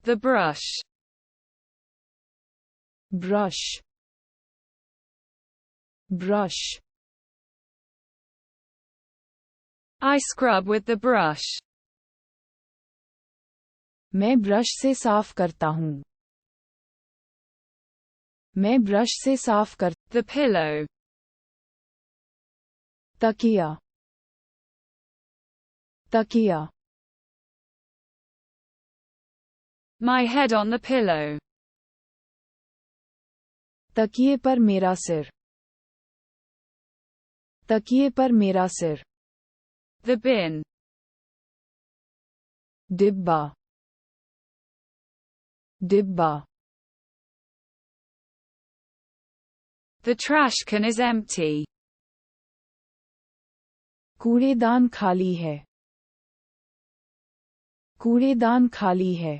The brush. brush, brush. I scrub with the brush. मैं brush से साफ करता हूँ. मैं ब्रश से साफ कर. The pillow. तकिया, तकिया. My head on the pillow. तकिए पर मेरा सिर. तकिए पर मेरा सिर. The bin. डिब्बा, डिब्बा. The trash can is empty. कूड़ेदान खाली है. कूड़ेदान खाली है.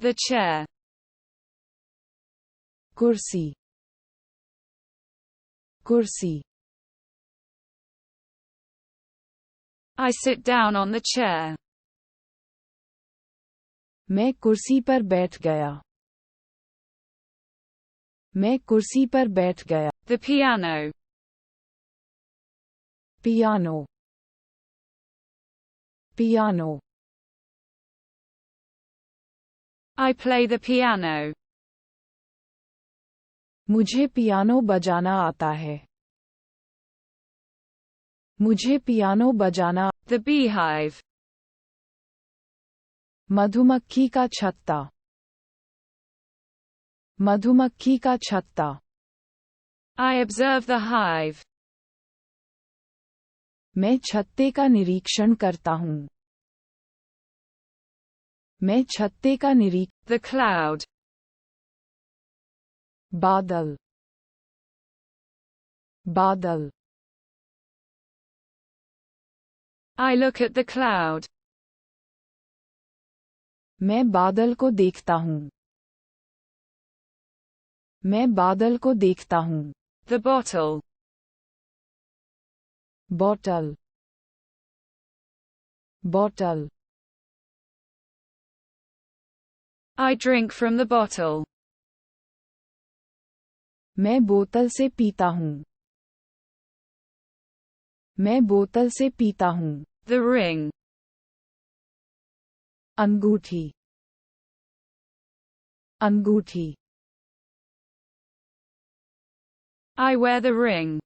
The chair. कुर्सी, कुर्सी. I sit down on the chair. मैं कुर्सी पर बैठ गया. मैं कुर्सी पर बैठ गया. The piano. Piano, piano. I play the piano. मुझे पियानो बजाना आता है. मुझे पियानो बजाना. The beehive. मधुमक्खी का छत्ता, मधुमक्खी का छत्ता. I observe the hive. मैं छत्ते का निरीक्षण करता हूँ. मैं छत्ते का The cloud. बादल, बादल. I look at the cloud. मैं बादल को देखता हूँ. मैं बादल को देखता हूँ. The bottle. Bottle, bottle. I drink from the bottle. मैं बोतल से पीता हूँ. मैं बोतल से पीता हूँ. The ring. अंगूठी, अंगूठी. I wear the ring.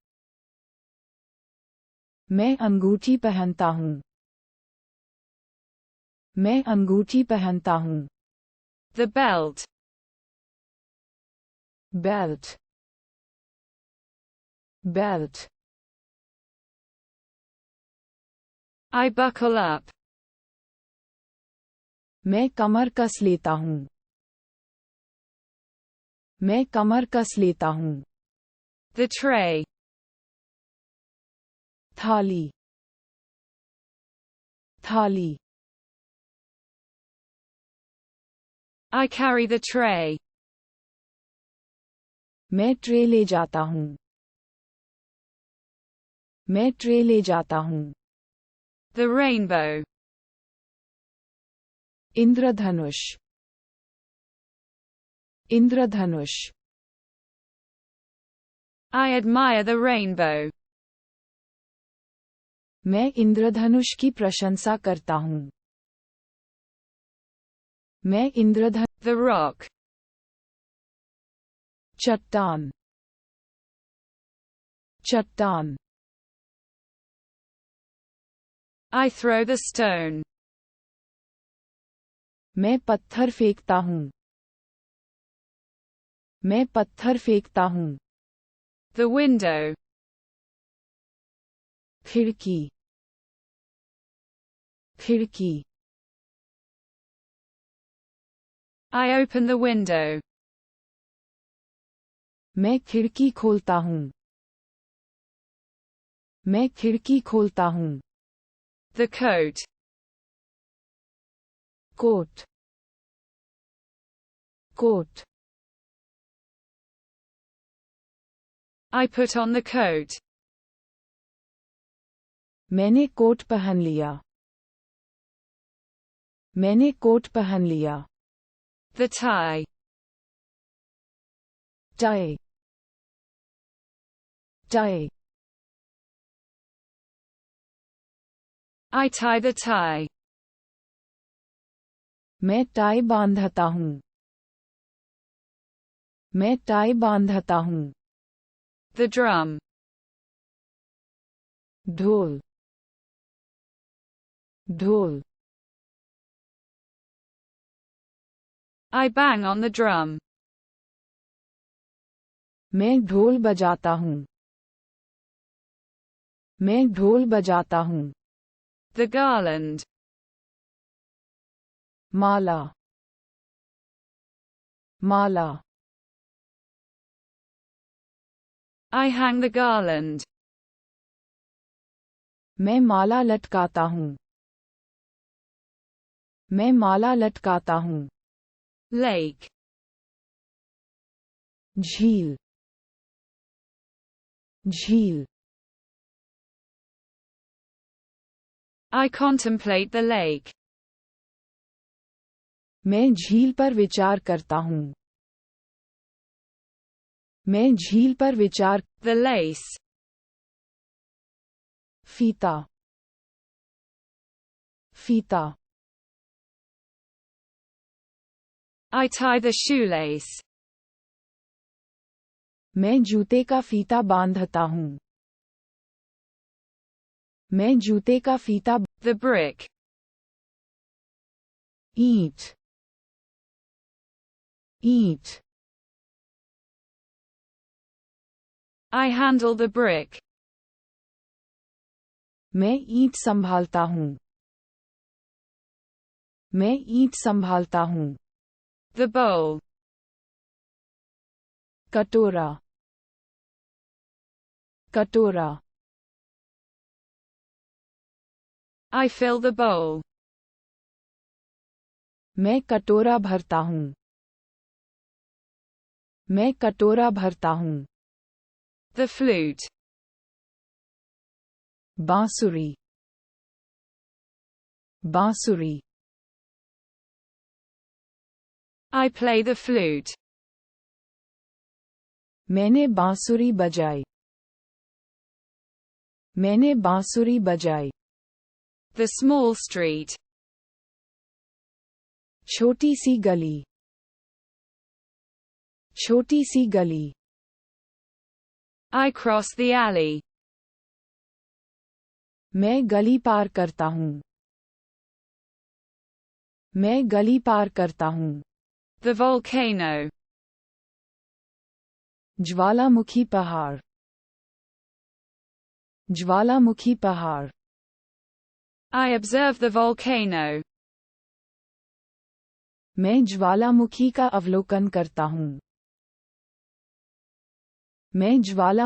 मैं अंगूठी पहनता हूँ. मैं अंगूठी पहनता हूँ. The belt. Belt, belt. I buckle up. मैं कमर कस लेता हूँ. मैं कमर कस लेता हूँ. The tray. थाली, थाली. I carry the tray. मैं ट्रे ले जाता हूँ. मैं ट्रे ले जाता हूँ. The rainbow. Indradhanush, Indradhanush. I admire the rainbow. मैं इंद्रधनुष की प्रशंसा करता हूँ. मैं इंद्रधनुष. The rock. चट्टान, चट्टान. I throw the stone. मैं पत्थर फेंकता हूँ. मैं पत्थर फेंकता हूँ. The window. खिड़की, खिड़की. I open the window. मैं खिड़की खोलता हूँ. मैं खिड़की खोलता हूँ. The coat. Coat, coat. I put on the coat. मैंने कोट पहन लिया. मैंने कोट पहन लिया. The tie. tie, tie, I tie the tie. मैं टाई बांधता हूँ, मैं टाई बांधता हूँ। The drum. ढोल, ढोल, I bang on the drum. मैं ढोल बजाता हूँ, मैं ढोल बजाता हूँ। The garland. Mala, Mala, I hang the garland. मैं माला लटकाता हूँ, मैं माला लटकाता हूँ। Lake. झील, झील, I contemplate the lake. मैं झील पर विचार करता हूँ, मैं झील पर विचार। The lace. फीता, फीता, I tie the shoelace. मैं जूते का फीता बांधता हूँ, मैं जूते का फीता। The brick. ईंट, ईंट, I handle the brick. मैं ईंट संभालता हूँ, मैं ईंट संभालता हूँ। The bowl. कटोरा, कटोरा, I fill the bowl. मैं कटोरा भरता हूँ, मैं कटोरा भरता हूँ। The flute. बांसुरी, बांसुरी, I play the flute. मैंने बांसुरी बजाई, मैंने बांसुरी बजाई। The small street. छोटी सी गली, छोटी सी गली। I cross the alley. मैं गली पार करता हूँ, मैं गली पार करता हूँ। The volcano. ज्वालामुखी पहाड़, ज्वालामुखी पहाड़। I observe the volcano. मैं ज्वालामुखी का अवलोकन करता हूँ, मैं ज्वाला